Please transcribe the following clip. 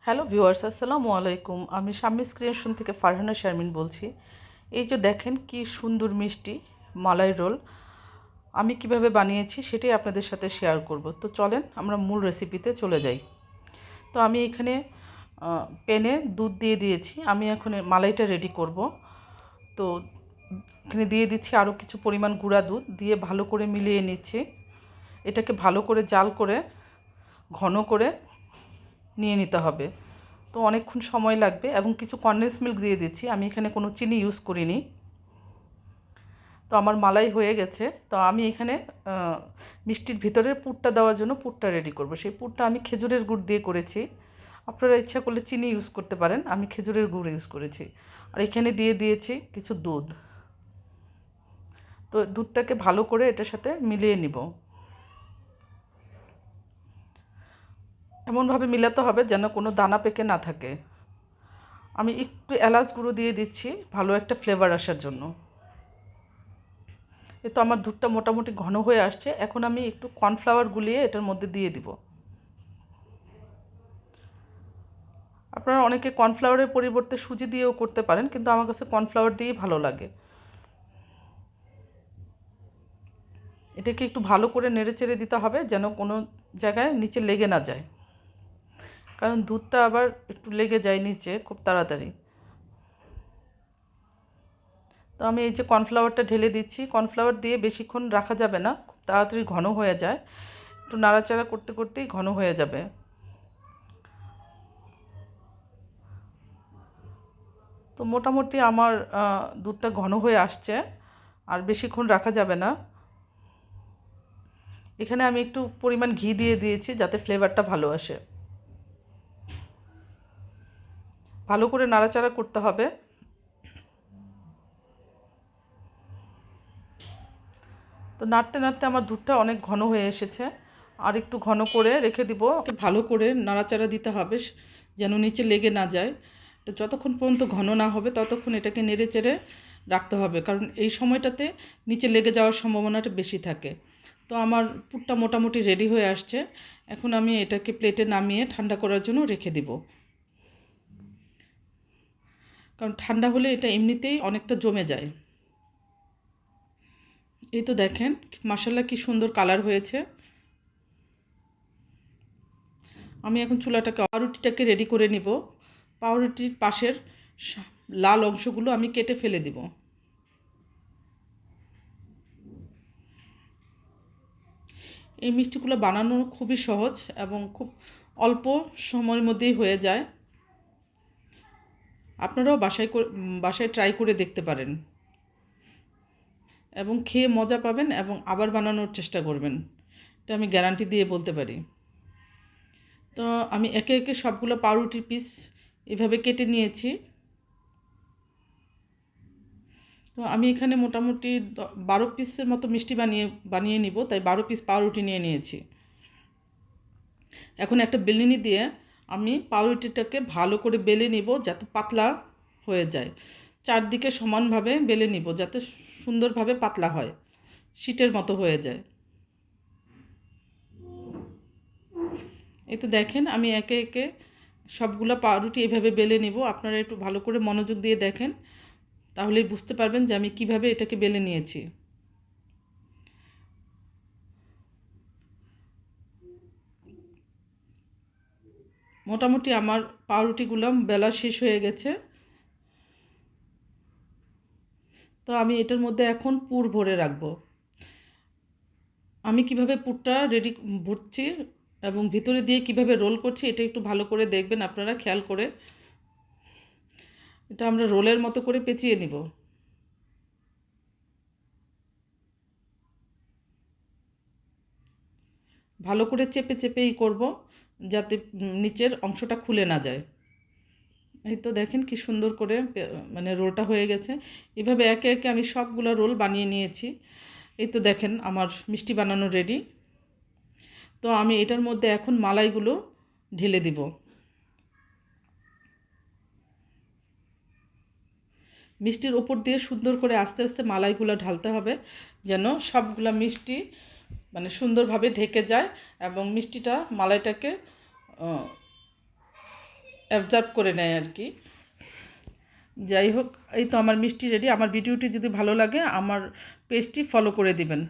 Hello viewers, আসসালামু আলাইকুম। আমি শাম্মীস ক্রিয়েশন থেকে ফারহানা শারমিন বলছি। এই যে দেখেন কি সুন্দর মিষ্টি মালাই রোল আমি কিভাবে বানিয়েছি সেটাই আপনাদের সাথে শেয়ার করব। তো চলেন আমরা মূল রেসিপিতে চলে যাই। তো আমি এখানে প্যানে দুধ দিয়ে দিয়েছি। আমি এখন মালাইটা রেডি করব। তো এখানে দিয়ে দিচ্ছি আরও কিছু পরিমাণ গুঁড়া দুধ দিয়ে ভালো করে মিলিয়ে নিচ্ছি। এটাকে ভালো করে জাল করে ঘন করে নিয়ে নিতে হবে। তো অনেকক্ষণ সময় লাগবে এবং কিছু কনডেন্স মিল্ক দিয়ে দিচ্ছি। আমি এখানে কোনো চিনি ইউজ করিনি। তো আমার মালাই হয়ে গেছে। তো আমি এখানে মিষ্টির ভিতরে পুরটা দেওয়ার জন্য পুরটা রেডি করব। সেই পুরটা আমি খেজুরের গুড় দিয়ে করেছি। আপনারা ইচ্ছা করলে চিনি ইউজ করতে পারেন, আমি খেজুরের গুড় ইউজ করেছি। আর এখানে দিয়ে দিয়েছি কিছু দুধ। তো দুধটাকে ভালো করে এটার সাথে মিলিয়ে নিব। এমনভাবে মিলাতে হবে যেন কোনো দানা পেকে না থাকে। আমি একটু এলাচ গুঁড়ো দিয়ে দিচ্ছি ভালো একটা ফ্লেভার আসার জন্য। এ তো আমার দুধটা মোটামুটি ঘন হয়ে আসছে। এখন আমি একটু কর্নফ্লাওয়ার গুলিয়ে এটার মধ্যে দিয়ে দিব। আপনারা অনেকে কর্নফ্লাওয়ারের পরিবর্তে সুজি দিয়েও করতে পারেন, কিন্তু আমার কাছে কর্নফ্লাওয়ার দিয়েই ভালো লাগে। এটাকে একটু ভালো করে নেড়েচেড়ে দিতে হবে যেন কোনো জায়গায় নিচে লেগে না যায়, কারণ দুধটা আবার একটু লেগে যায় নিচে খুব তাড়াতাড়ি। তো আমি এই যে কর্নফ্লাওয়ারটা ঢেলে দিচ্ছি। কর্নফ্লাওয়ার দিয়ে বেশিক্ষণ রাখা যাবে না, খুব তাড়াতাড়ি ঘন হয়ে যায়। একটু নাড়াচাড়া করতে করতেই ঘন হয়ে যাবে। তো মোটামুটি আমার দুধটা ঘন হয়ে আসছে, আর বেশিক্ষণ রাখা যাবে না। এখানে আমি একটু পরিমাণ ঘি দিয়ে দিয়েছি যাতে ফ্লেভারটা ভালো আসে। ভালো করে নাড়াচাড়া করতে হবে। তো নাড়তে নাড়তে আমার দুধটা অনেক ঘন হয়ে এসেছে। আর একটু ঘন করে রেখে দিব। ভালো করে নাড়াচাড়া দিতে হবে যেন নিচে লেগে না যায়। তো যতক্ষণ পর্যন্ত ঘন না হবে ততক্ষণ এটাকে নেড়ে চেড়ে রাখতে হবে, কারণ এই সময়টাতে নিচে লেগে যাওয়ার সম্ভাবনাটা বেশি থাকে। তো আমার পুরটা মোটামুটি রেডি হয়ে আসছে। এখন আমি এটাকে প্লেটে নামিয়ে ঠান্ডা করার জন্য রেখে দিব, কারণ ঠান্ডা হলে এটা এমনিতেই অনেকটা জমে যায়। এই তো দেখেন মাশাআল্লাহ কি সুন্দর কালার হয়েছে। আমি এখন পাউরুটিটাকে রেডি করে নিব। পাউরুটির পাশের লাল অংশগুলো আমি কেটে ফেলে দিব। এই মিষ্টিগুলো বানানো খুবই সহজ এবং খুব অল্প সময়ের মধ্যেই হয়ে যায়। আপনারাও বাসায় ট্রাই করে দেখতে পারেন এবং খেয়ে মজা পাবেন এবং আবার বানানোর চেষ্টা করবেন। এটা আমি গ্যারান্টি দিয়ে বলতে পারি। তো আমি একে একে সবগুলো পাউরুটির পিস এভাবে কেটে নিয়েছি। তো আমি এখানে মোটামুটি 12 পিসের মতো মিষ্টি বানিয়ে নিব, তাই 12 পিস পাউরুটি নিয়ে নিয়েছি। এখন একটা বেলুনি দিয়ে আমি পাউরুটিটাকে ভালো করে বেলে নিব যাতে পাতলা হয়ে যায়। চারদিকে সমানভাবে বেলে নিব যাতে সুন্দরভাবে পাতলা হয়, শীটের মতো হয়ে যায়। এই তো দেখেন আমি একে একে সবগুলো পাউরুটি এভাবে বেলে নিব। আপনারা একটু ভালো করে মনোযোগ দিয়ে দেখেন, তাহলেই বুঝতে পারবেন যে আমি কিভাবে এটাকে বেলে নিয়েছি। মোটামুটি আমার পাউরুটিগুলো বেলা শেষ হয়ে গেছে। তো আমি এটার মধ্যে এখন পুর ভরে রাখব। আমি কিভাবে পুরটা ভরছি এবং ভিতরে দিয়ে কিভাবে রোল করছি এটা একটু ভালো করে দেখবেন, আপনারা খেয়াল করে। এটা আমরা রোলের মতো করে পেঁচিয়ে নিব। ভালো করে চেপে চেপেই করব যাতে নিচের অংশটা খুলে না যায়। এই তো দেখেন কি সুন্দর করে মানে রোলটা হয়ে গেছে। এভাবে একে একে আমি সবগুলো রোল বানিয়ে নিয়েছি। এই তো দেখেন আমার মিষ্টি বানানো রেডি। তো আমি এটার মধ্যে এখন মালাইগুলো ঢেলে দিব। মিষ্টির ওপর দিয়ে সুন্দর করে আস্তে আস্তে মালাইগুলো ঢালতে হবে যেন সবগুলা মিষ্টি মানে সুন্দরভাবে ঢেকে যায় এবং মিষ্টিটা মালাইটাকে অ্যাবজর্ব করে নেয় আর কি। যাই হোক, এই তো আমার মিষ্টি রেডি। আমার ভিডিওটি যদি ভালো লাগে আমার পেজটি ফলো করে দিবেন।